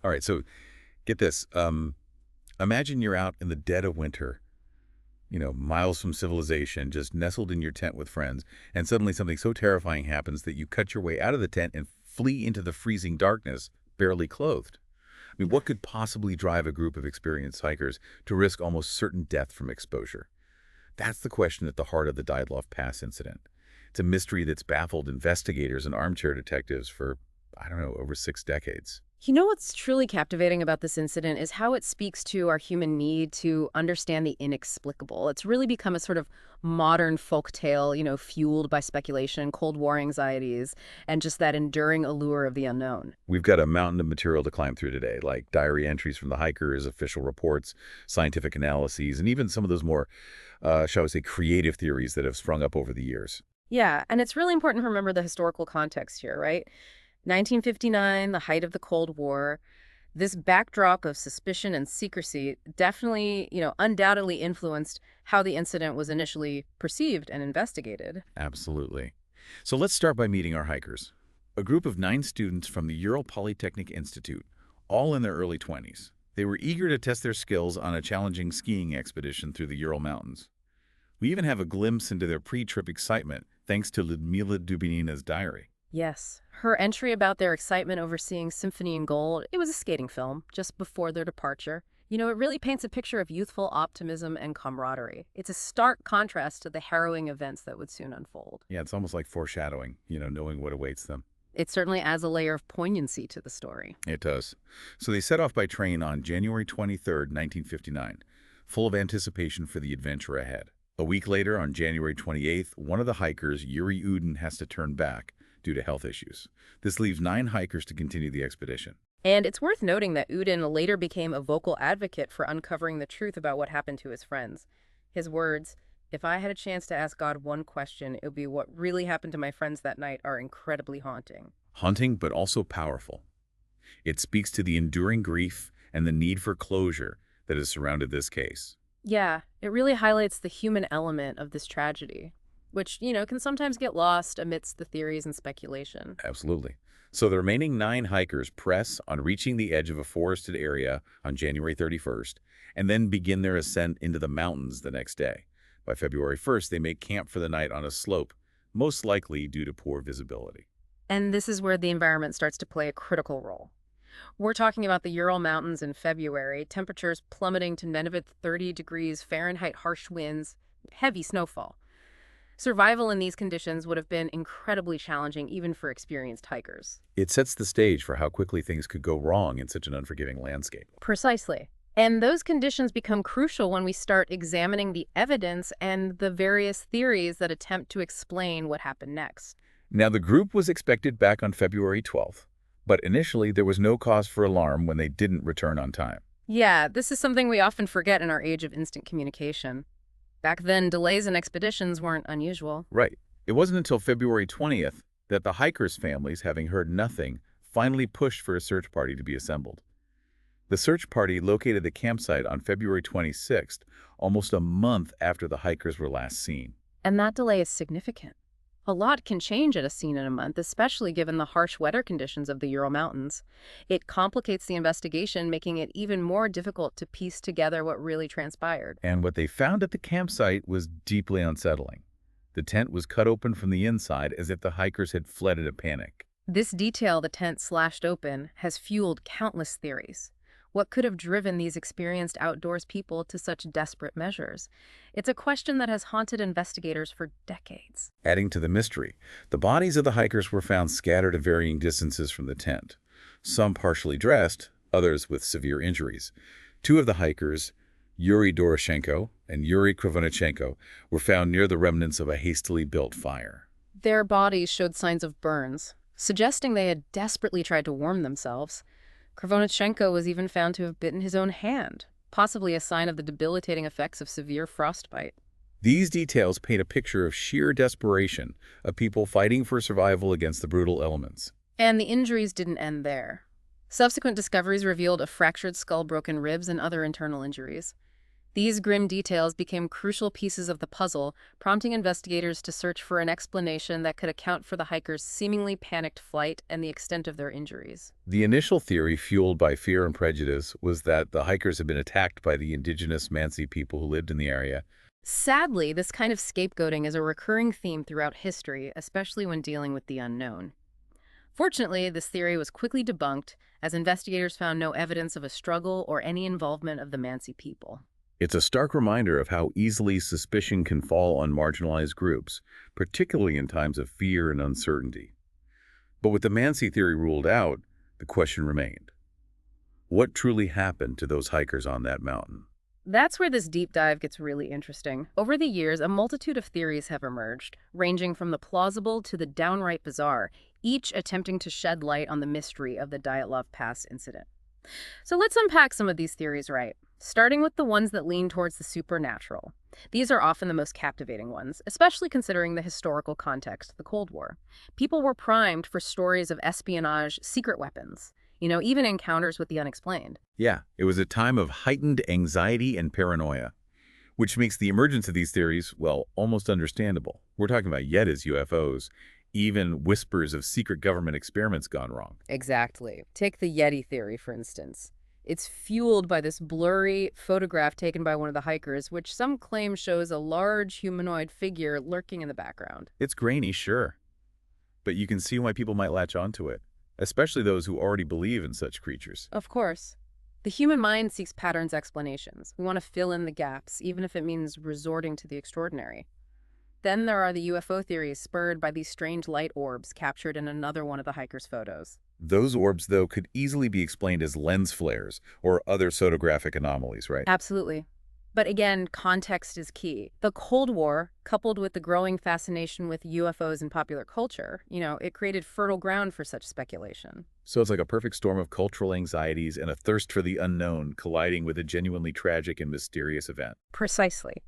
All right, so get this. Imagine you're out in the dead of winter, miles from civilization, just nestled in your tent with friends, and suddenly something so terrifying happens that you cut your way out of the tent and flee into the freezing darkness, barely clothed. I mean, what could possibly drive a group of experienced hikers to risk almost certain death from exposure? That's the question at the heart of the Dyatlov Pass incident. It's a mystery that's baffled investigators and armchair detectives for, I don't know, over 6 decades. You know what's truly captivating about this incident is how it speaks to our human need to understand the inexplicable. It's really become a sort of modern folktale, fueled by speculation, Cold War anxieties, and just that enduring allure of the unknown. We've got a mountain of material to climb through today, like diary entries from the hikers, official reports, scientific analyses, and even some of those more, shall we say, creative theories that have sprung up over the years. Yeah, and it's really important to remember the historical context here, right? 1959, the height of the Cold War. This backdrop of suspicion and secrecy definitely, undoubtedly influenced how the incident was initially perceived and investigated. Absolutely. So let's start by meeting our hikers. A group of 9 students from the Ural Polytechnic Institute, all in their early 20s. They were eager to test their skills on a challenging skiing expedition through the Ural Mountains. We even have a glimpse into their pre-trip excitement, thanks to Ludmila Dubinina's diary. Yes, her entry about their excitement over seeing Symphony in Gold, it was a skating film just before their departure. It really paints a picture of youthful optimism and camaraderie. It's a stark contrast to the harrowing events that would soon unfold. Yeah, it's almost like foreshadowing, knowing what awaits them. It certainly adds a layer of poignancy to the story. It does. So they set off by train on January 23rd, 1959, full of anticipation for the adventure ahead. A week later, on January 28th, one of the hikers, Yuri Udin, has to turn back due to health issues. This leaves 9 hikers to continue the expedition. And it's worth noting that Udin later became a vocal advocate for uncovering the truth about what happened to his friends. His words, "If I had a chance to ask God one question, it would be what really happened to my friends that night," are incredibly haunting. Haunting, but also powerful. It speaks to the enduring grief and the need for closure that has surrounded this case. Yeah, it really highlights the human element of this tragedy, which, can sometimes get lost amidst the theories and speculation. Absolutely. So the remaining 9 hikers press on reaching the edge of a forested area on January 31st, and then begin their ascent into the mountains the next day. By February 1st, they make camp for the night on a slope, most likely due to poor visibility. And this is where the environment starts to play a critical role. We're talking about the Ural Mountains in February, temperatures plummeting to -30 degrees Fahrenheit, harsh winds, heavy snowfall. Survival in these conditions would have been incredibly challenging even for experienced hikers. It sets the stage for how quickly things could go wrong in such an unforgiving landscape. Precisely. And those conditions become crucial when we start examining the evidence and the various theories that attempt to explain what happened next. Now, the group was expected back on February 12th, but initially there was no cause for alarm when they didn't return on time. Yeah, this is something we often forget in our age of instant communication. Back then, delays in expeditions weren't unusual. Right. It wasn't until February 20th that the hikers' families, having heard nothing, finally pushed for a search party to be assembled. The search party located the campsite on February 26th, almost a month after the hikers were last seen. And that delay is significant. A lot can change at a scene in a month, especially given the harsh weather conditions of the Ural Mountains. It complicates the investigation, making it even more difficult to piece together what really transpired. And what they found at the campsite was deeply unsettling. The tent was cut open from the inside as if the hikers had fled in a panic. This detail, the tent slashed open, has fueled countless theories. What could have driven these experienced outdoors people to such desperate measures? It's a question that has haunted investigators for decades. Adding to the mystery, the bodies of the hikers were found scattered at varying distances from the tent. Some partially dressed, others with severe injuries. 2 of the hikers, Yuri Doroshenko and Yuri Krivonischenko, were found near the remnants of a hastily built fire. Their bodies showed signs of burns, suggesting they had desperately tried to warm themselves. Krivonischenko was even found to have bitten his own hand, possibly a sign of the debilitating effects of severe frostbite. These details paint a picture of sheer desperation, of people fighting for survival against the brutal elements. And the injuries didn't end there. Subsequent discoveries revealed a fractured skull, broken ribs, and other internal injuries. These grim details became crucial pieces of the puzzle, prompting investigators to search for an explanation that could account for the hikers' seemingly panicked flight and the extent of their injuries. The initial theory, fueled by fear and prejudice, was that the hikers had been attacked by the indigenous Mansi people who lived in the area. Sadly, this kind of scapegoating is a recurring theme throughout history, especially when dealing with the unknown. Fortunately, this theory was quickly debunked, as investigators found no evidence of a struggle or any involvement of the Mansi people. It's a stark reminder of how easily suspicion can fall on marginalized groups, particularly in times of fear and uncertainty. But with the Mansi theory ruled out, the question remained: what truly happened to those hikers on that mountain? That's where this deep dive gets really interesting. Over the years, a multitude of theories have emerged, ranging from the plausible to the downright bizarre, each attempting to shed light on the mystery of the Dyatlov Pass incident. So let's unpack some of these theories right, starting with the ones that lean towards the supernatural. These are often the most captivating ones, especially considering the historical context of the Cold War. People were primed for stories of espionage, secret weapons, even encounters with the unexplained. Yeah, it was a time of heightened anxiety and paranoia, which makes the emergence of these theories, well, almost understandable. We're talking about Yetis, UFOs, even whispers of secret government experiments gone wrong. Exactly. Take the Yeti theory, for instance. It's fueled by this blurry photograph taken by one of the hikers, which some claim shows a large humanoid figure lurking in the background. It's grainy, sure, but you can see why people might latch onto it, especially those who already believe in such creatures. Of course. The human mind seeks patterns, explanations. We want to fill in the gaps, even if it means resorting to the extraordinary. Then there are the UFO theories spurred by these strange light orbs captured in another one of the hikers' photos. Those orbs, though, could easily be explained as lens flares or other photographic anomalies, right? Absolutely. But again, context is key. The Cold War, coupled with the growing fascination with UFOs in popular culture, it created fertile ground for such speculation. So it's like a perfect storm of cultural anxieties and a thirst for the unknown colliding with a genuinely tragic and mysterious event. Precisely.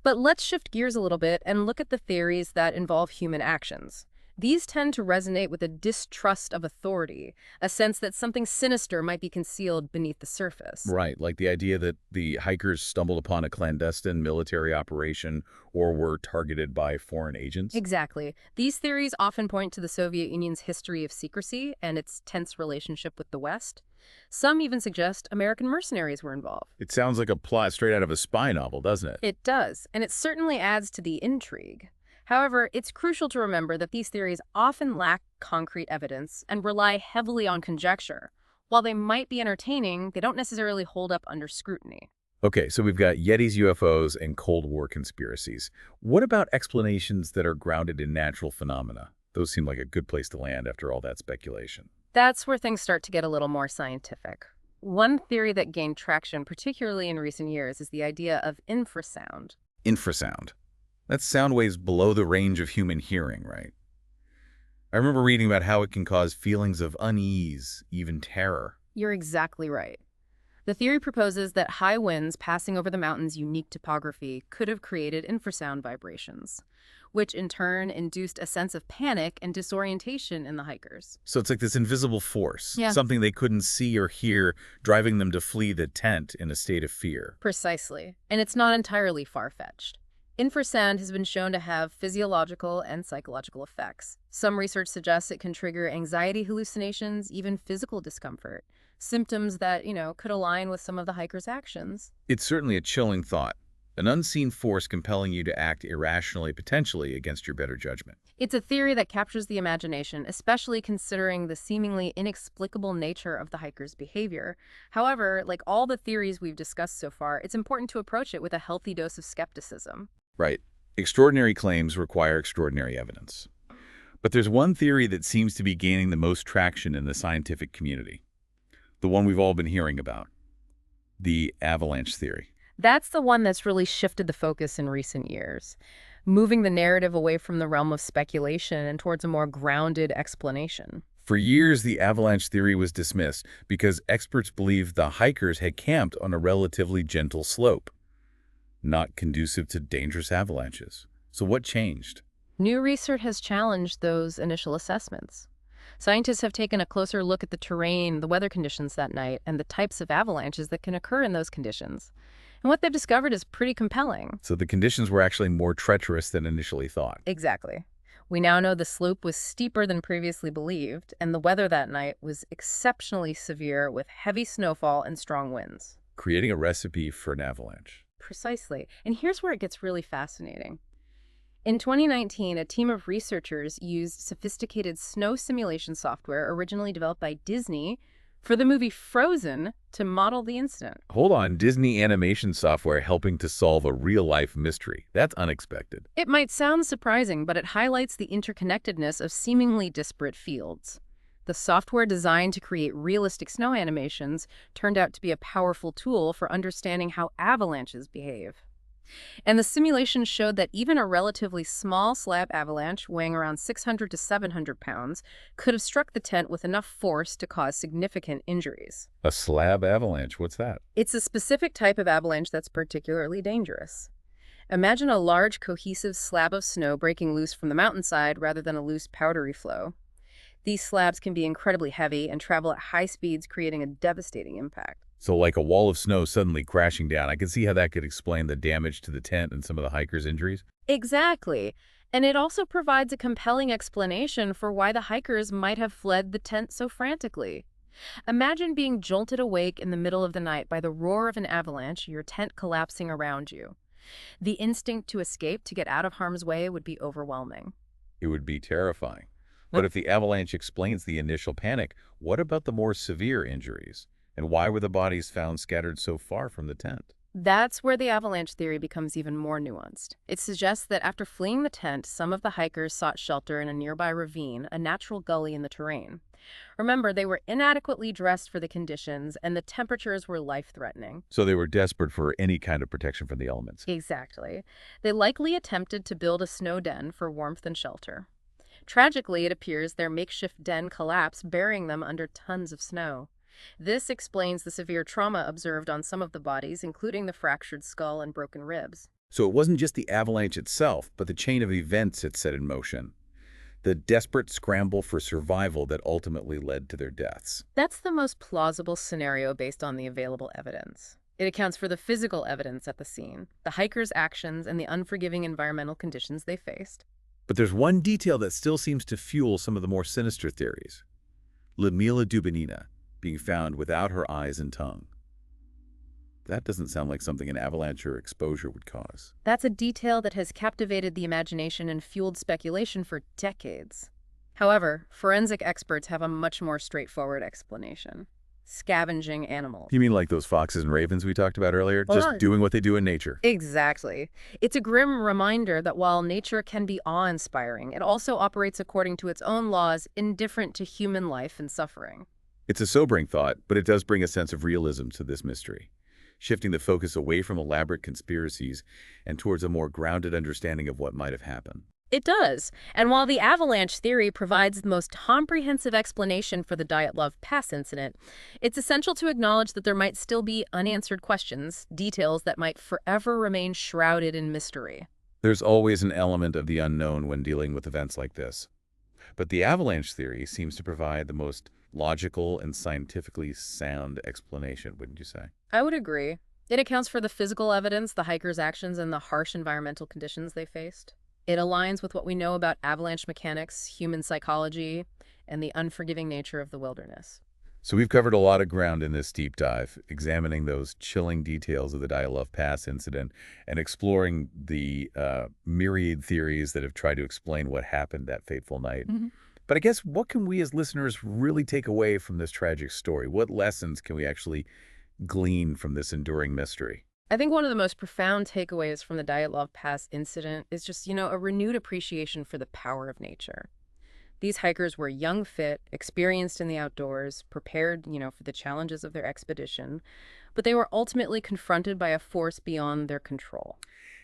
But let's shift gears a little bit and look at the theories that involve human actions. These tend to resonate with a distrust of authority, a sense that something sinister might be concealed beneath the surface. Right, like the idea that the hikers stumbled upon a clandestine military operation or were targeted by foreign agents. Exactly. These theories often point to the Soviet Union's history of secrecy and its tense relationship with the West. Some even suggest American mercenaries were involved. It sounds like a plot straight out of a spy novel, doesn't it? It does, and it certainly adds to the intrigue. However, it's crucial to remember that these theories often lack concrete evidence and rely heavily on conjecture. While they might be entertaining, they don't necessarily hold up under scrutiny. Okay, so we've got Yetis, UFOs, and Cold War conspiracies. What about explanations that are grounded in natural phenomena? Those seem like a good place to land after all that speculation. That's where things start to get a little more scientific. One theory that gained traction, particularly in recent years, is the idea of infrasound. Infrasound. That's sound waves below the range of human hearing, right? I remember reading about how it can cause feelings of unease, even terror. You're exactly right. The theory proposes that high winds passing over the mountain's unique topography could have created infrasound vibrations, which in turn induced a sense of panic and disorientation in the hikers. So it's like this invisible force, Yeah. something they couldn't see or hear, driving them to flee the tent in a state of fear. Precisely. And it's not entirely far-fetched. Infrasound has been shown to have physiological and psychological effects. Some research suggests it can trigger anxiety hallucinations, even physical discomfort, symptoms that, could align with some of the hikers' actions. It's certainly a chilling thought, an unseen force compelling you to act irrationally, potentially against your better judgment. It's a theory that captures the imagination, especially considering the seemingly inexplicable nature of the hikers' behavior. However, like all the theories we've discussed so far, it's important to approach it with a healthy dose of skepticism. Right. Extraordinary claims require extraordinary evidence. But there's one theory that seems to be gaining the most traction in the scientific community. The one we've all been hearing about. The avalanche theory. That's the one that's really shifted the focus in recent years, moving the narrative away from the realm of speculation and towards a more grounded explanation. For years, the avalanche theory was dismissed because experts believed the hikers had camped on a relatively gentle slope, not conducive to dangerous avalanches. So what changed? New research has challenged those initial assessments. Scientists have taken a closer look at the terrain, the weather conditions that night, and the types of avalanches that can occur in those conditions. And what they've discovered is pretty compelling. So the conditions were actually more treacherous than initially thought, Exactly. We now know the slope was steeper than previously believed, and the weather that night was exceptionally severe with heavy snowfall and strong winds. creating a recipe for an avalanche. Precisely. And here's where it gets really fascinating. In 2019, a team of researchers used sophisticated snow simulation software originally developed by Disney for the movie Frozen to model the incident. Hold on, Disney animation software helping to solve a real-life mystery. That's unexpected. It might sound surprising, but it highlights the interconnectedness of seemingly disparate fields. The software designed to create realistic snow animations turned out to be a powerful tool for understanding how avalanches behave. And the simulation showed that even a relatively small slab avalanche weighing around 600 to 700 pounds could have struck the tent with enough force to cause significant injuries. A slab avalanche, what's that? It's a specific type of avalanche that's particularly dangerous. Imagine a large, cohesive slab of snow breaking loose from the mountainside rather than a loose, powdery flow. These slabs can be incredibly heavy and travel at high speeds, creating a devastating impact. So like a wall of snow suddenly crashing down. I can see how that could explain the damage to the tent and some of the hikers' injuries. Exactly. And it also provides a compelling explanation for why the hikers might have fled the tent so frantically. Imagine being jolted awake in the middle of the night by the roar of an avalanche, your tent collapsing around you. The instinct to escape, to get out of harm's way, would be overwhelming. It would be terrifying. But if the avalanche explains the initial panic, what about the more severe injuries? And why were the bodies found scattered so far from the tent? That's where the avalanche theory becomes even more nuanced. It suggests that after fleeing the tent, some of the hikers sought shelter in a nearby ravine, a natural gully in the terrain. Remember, they were inadequately dressed for the conditions, and the temperatures were life-threatening. So they were desperate for any kind of protection from the elements. Exactly. They likely attempted to build a snow den for warmth and shelter. Tragically, it appears their makeshift den collapsed, burying them under tons of snow. This explains the severe trauma observed on some of the bodies, including the fractured skull and broken ribs. So it wasn't just the avalanche itself, but the chain of events it set in motion. The desperate scramble for survival that ultimately led to their deaths. That's the most plausible scenario based on the available evidence. It accounts for the physical evidence at the scene, the hikers' actions, and the unforgiving environmental conditions they faced. But there's one detail that still seems to fuel some of the more sinister theories. Ludmila Dubinina being found without her eyes and tongue. That doesn't sound like something an avalanche or exposure would cause. That's a detail that has captivated the imagination and fueled speculation for decades. However, forensic experts have a much more straightforward explanation. Scavenging animals. You mean like those foxes and ravens we talked about earlier? Just doing what they do in nature? Exactly. It's a grim reminder that while nature can be awe-inspiring, it also operates according to its own laws, indifferent to human life and suffering. It's a sobering thought, but it does bring a sense of realism to this mystery, shifting the focus away from elaborate conspiracies and towards a more grounded understanding of what might have happened. It does. And while the avalanche theory provides the most comprehensive explanation for the Dyatlov Pass incident, it's essential to acknowledge that there might still be unanswered questions, details that might forever remain shrouded in mystery. There's always an element of the unknown when dealing with events like this. But the avalanche theory seems to provide the most logical and scientifically sound explanation, wouldn't you say? I would agree. It accounts for the physical evidence, the hikers' actions, and the harsh environmental conditions they faced. It aligns with what we know about avalanche mechanics, human psychology, and the unforgiving nature of the wilderness. So we've covered a lot of ground in this deep dive, examining those chilling details of the Dyatlov Pass incident and exploring the myriad theories that have tried to explain what happened that fateful night. But I guess, what can we as listeners really take away from this tragic story? What lessons can we actually glean from this enduring mystery? I think one of the most profound takeaways from the Dyatlov Pass incident is just, a renewed appreciation for the power of nature. These hikers were young, fit, experienced in the outdoors, prepared, for the challenges of their expedition, but they were ultimately confronted by a force beyond their control.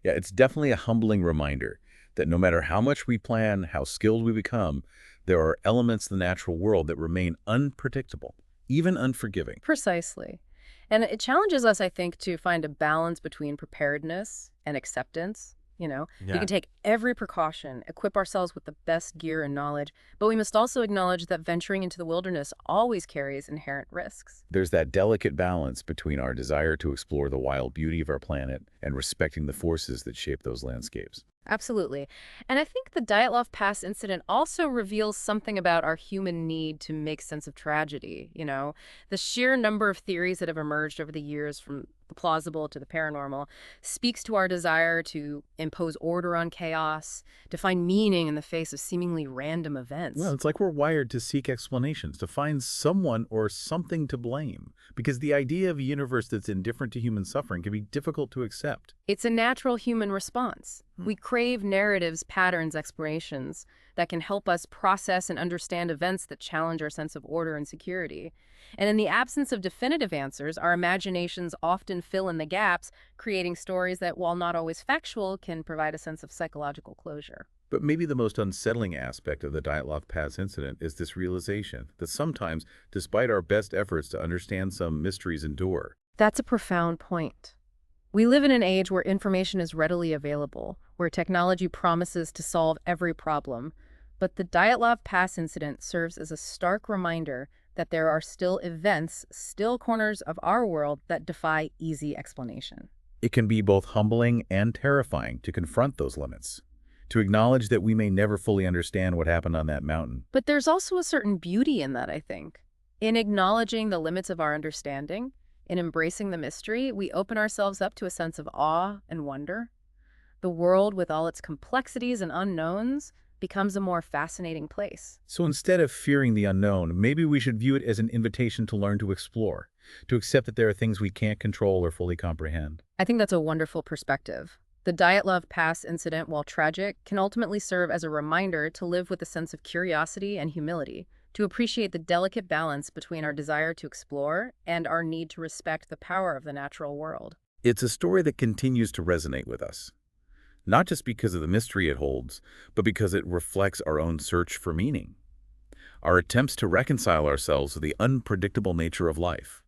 Yeah, it's definitely a humbling reminder that no matter how much we plan, how skilled we become, there are elements of the natural world that remain unpredictable, even unforgiving. Precisely. And it challenges us, I think, to find a balance between preparedness and acceptance, We Yeah. can take every precaution, equip ourselves with the best gear and knowledge, but we must also acknowledge that venturing into the wilderness always carries inherent risks. There's that delicate balance between our desire to explore the wild beauty of our planet and respecting the forces that shape those landscapes. Absolutely. And I think the Dyatlov Pass incident also reveals something about our human need to make sense of tragedy. The sheer number of theories that have emerged over the years, from the plausible to the paranormal, speaks to our desire to impose order on chaos, to find meaning in the face of seemingly random Well, events. it's like we're wired to seek explanations, to find someone or something to blame, because the idea of a universe that's indifferent to human suffering can be difficult to accept. It's a natural human response. Hmm. We crave narratives, patterns, explanations that can help us process and understand events that challenge our sense of order and security. And in the absence of definitive answers, our imaginations often fill in the gaps, creating stories that, while not always factual, can provide a sense of psychological closure. But maybe the most unsettling aspect of the Dyatlov Pass incident is this realization that sometimes, despite our best efforts to understand, some mysteries endure. That's a profound point. We live in an age where information is readily available, where technology promises to solve every problem. But the Dyatlov Pass incident serves as a stark reminder that there are still events, still corners of our world that defy easy explanation. It can be both humbling and terrifying to confront those limits, to acknowledge that we may never fully understand what happened on that mountain. But there's also a certain beauty in that, I think. In acknowledging the limits of our understanding, in embracing the mystery, we open ourselves up to a sense of awe and wonder. The world, with all its complexities and unknowns, becomes a more fascinating place. So instead of fearing the unknown, maybe we should view it as an invitation to learn to explore, to accept that there are things we can't control or fully comprehend. I think that's a wonderful perspective. The Dyatlov Pass incident, while tragic, can ultimately serve as a reminder to live with a sense of curiosity and humility, to appreciate the delicate balance between our desire to explore and our need to respect the power of the natural world. It's a story that continues to resonate with us, not just because of the mystery it holds, but because it reflects our own search for meaning, our attempts to reconcile ourselves with the unpredictable nature of life,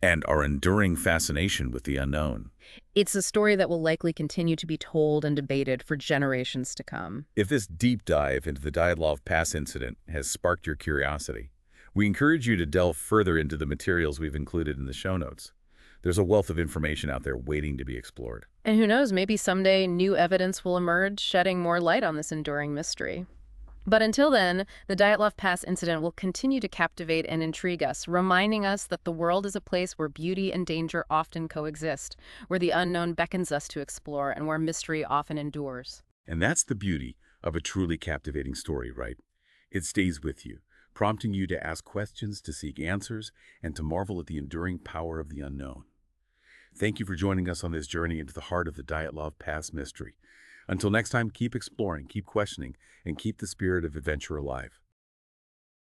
and our enduring fascination with the unknown. It's a story that will likely continue to be told and debated for generations to come. If this deep dive into the Dyatlov Pass incident has sparked your curiosity, we encourage you to delve further into the materials we've included in the show notes. There's a wealth of information out there waiting to be explored. And who knows, maybe someday new evidence will emerge, shedding more light on this enduring mystery. But until then, the Dyatlov Pass incident will continue to captivate and intrigue us, reminding us that the world is a place where beauty and danger often coexist, where the unknown beckons us to explore, and where mystery often endures. And that's the beauty of a truly captivating story, right? It stays with you, prompting you to ask questions, to seek answers, and to marvel at the enduring power of the unknown. Thank you for joining us on this journey into the heart of the Dyatlov Pass mystery. Until next time, keep exploring, keep questioning, and keep the spirit of adventure alive.